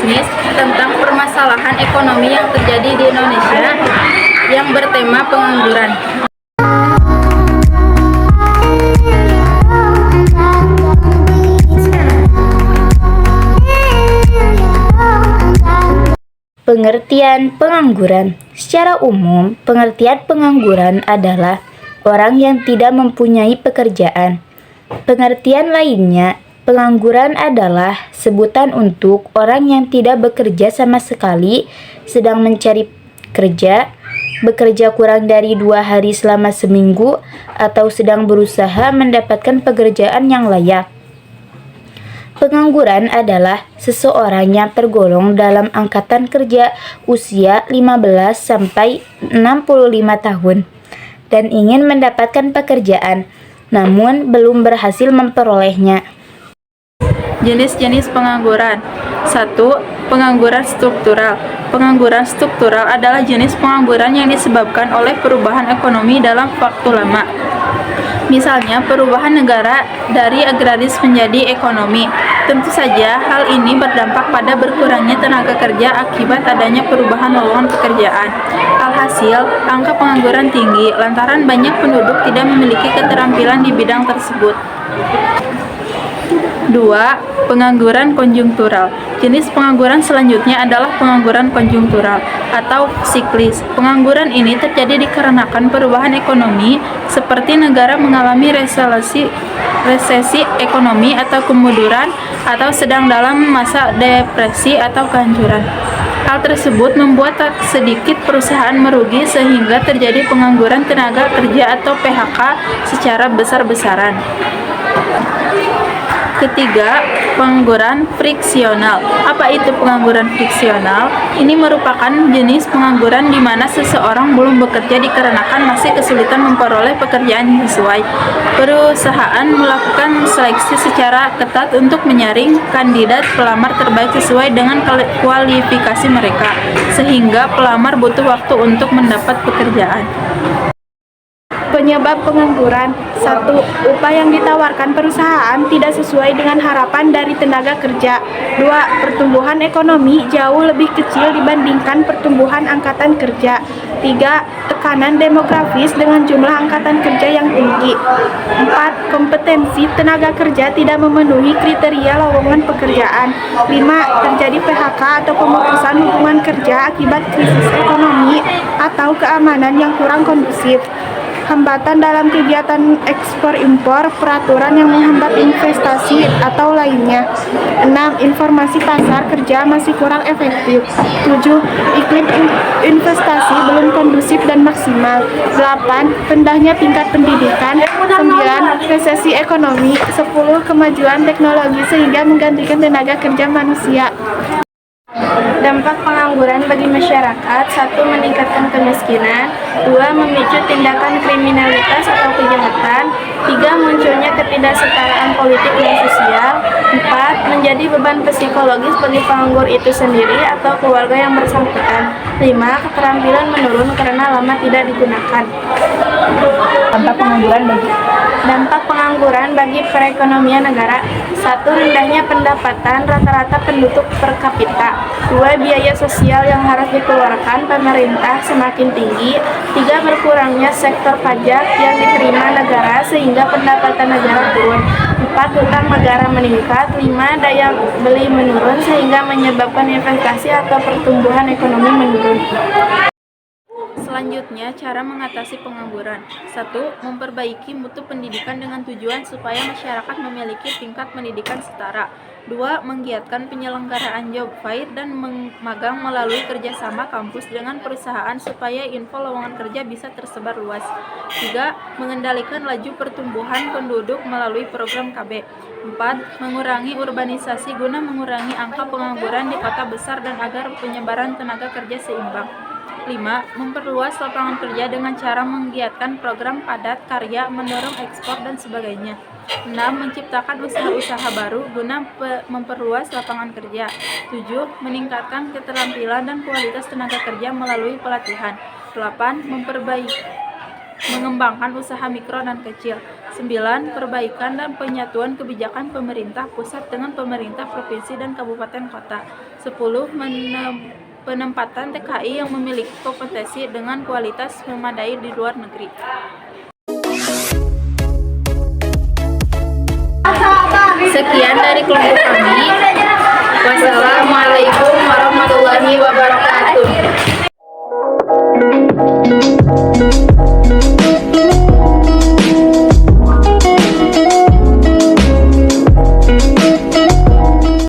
bisnis tentang permasalahan ekonomi yang terjadi di Indonesia yang bertema pengangguran. Pengertian pengangguran. Secara umum, pengertian pengangguran adalah orang yang tidak mempunyai pekerjaan. Pengertian lainnya, pengangguran adalah sebutan untuk orang yang tidak bekerja sama sekali, sedang mencari kerja, bekerja kurang dari 2 hari selama seminggu, atau sedang berusaha mendapatkan pekerjaan yang layak. Pengangguran adalah seseorang yang tergolong dalam angkatan kerja usia 15 sampai 65 tahun dan ingin mendapatkan pekerjaan, namun belum berhasil memperolehnya. Jenis-jenis pengangguran. 1. Pengangguran struktural. Pengangguran struktural adalah jenis pengangguran yang disebabkan oleh perubahan ekonomi dalam waktu lama. Misalnya, perubahan negara dari agraris menjadi ekonomi. Tentu saja, hal ini berdampak pada berkurangnya tenaga kerja akibat adanya perubahan lowongan pekerjaan. Alhasil, angka pengangguran tinggi lantaran banyak penduduk tidak memiliki keterampilan di bidang tersebut. 2. Pengangguran konjungtural. Jenis pengangguran selanjutnya adalah pengangguran konjungtural atau siklis. Pengangguran ini terjadi dikarenakan perubahan ekonomi seperti negara mengalami resesi ekonomi atau kemunduran atau sedang dalam masa depresi atau kehancuran. Hal tersebut membuat tak sedikit perusahaan merugi sehingga terjadi pengangguran tenaga kerja atau PHK secara besar-besaran. Ketiga, pengangguran friksional. Apa itu pengangguran friksional? Ini merupakan jenis pengangguran di mana seseorang belum bekerja dikarenakan masih kesulitan memperoleh pekerjaan yang sesuai. Perusahaan melakukan seleksi secara ketat untuk menyaring kandidat pelamar terbaik sesuai dengan kualifikasi mereka, sehingga pelamar butuh waktu untuk mendapat pekerjaan. Penyebab pengangguran. 1. Upah yang ditawarkan perusahaan tidak sesuai dengan harapan dari tenaga kerja. 2. Pertumbuhan ekonomi jauh lebih kecil dibandingkan pertumbuhan angkatan kerja. 3. Tekanan demografis dengan jumlah angkatan kerja yang tinggi. 4. Kompetensi tenaga kerja tidak memenuhi kriteria lowongan pekerjaan. 5. Terjadi PHK atau pemutusan hubungan kerja akibat krisis ekonomi atau keamanan yang kurang kondusif. Hambatan dalam kegiatan ekspor-impor, peraturan yang menghambat investasi atau lainnya. 6. Informasi pasar kerja masih kurang efektif. 7. Iklim investasi belum kondusif dan maksimal. 8. Rendahnya tingkat pendidikan. 9. Resesi ekonomi. 10. Kemajuan teknologi sehingga menggantikan tenaga kerja manusia. Dampak pengangguran bagi masyarakat. 1. Meningkatkan kemiskinan. 2. Memicu tindakan kriminalitas atau kejahatan. 3. Munculnya ketidaksetaraan politik dan sosial. 4. Menjadi beban psikologis bagi penganggur itu sendiri atau keluarga yang bersangkutan. 5. Keterampilan menurun karena lama tidak digunakan. Dampak pengangguran bagi perekonomian negara. 1. Rendahnya pendapatan rata-rata penduduk per kapita. 2. Biaya sosial yang harus dikeluarkan pemerintah semakin tinggi. 3. Berkurangnya sektor pajak yang diterima negara sehingga pendapatan negara turun. 4. Hutang negara meningkat. 5. Daya beli menurun sehingga menyebabkan investasi atau pertumbuhan ekonomi menurun. Selanjutnya, cara mengatasi pengangguran. 1. Memperbaiki mutu pendidikan dengan tujuan supaya masyarakat memiliki tingkat pendidikan setara. 2. Menggiatkan penyelenggaraan job fair dan magang melalui kerjasama kampus dengan perusahaan supaya info lowongan kerja bisa tersebar luas. 3. Mengendalikan laju pertumbuhan penduduk melalui program KB. 4. Mengurangi urbanisasi guna mengurangi angka pengangguran di kota besar dan agar penyebaran tenaga kerja seimbang. 5. Memperluas lapangan kerja dengan cara menggiatkan program padat karya, mendorong ekspor, dan sebagainya. 6. Menciptakan usaha-usaha baru guna memperluas lapangan kerja. 7. Meningkatkan keterampilan dan kualitas tenaga kerja melalui pelatihan. 8. Mengembangkan usaha mikro dan kecil. 9. Perbaikan dan penyatuan kebijakan pemerintah pusat dengan pemerintah provinsi dan kabupaten kota. 10. Penempatan TKI yang memiliki kompetensi dengan kualitas memadai di luar negeri. Sekian dari kelompok kami.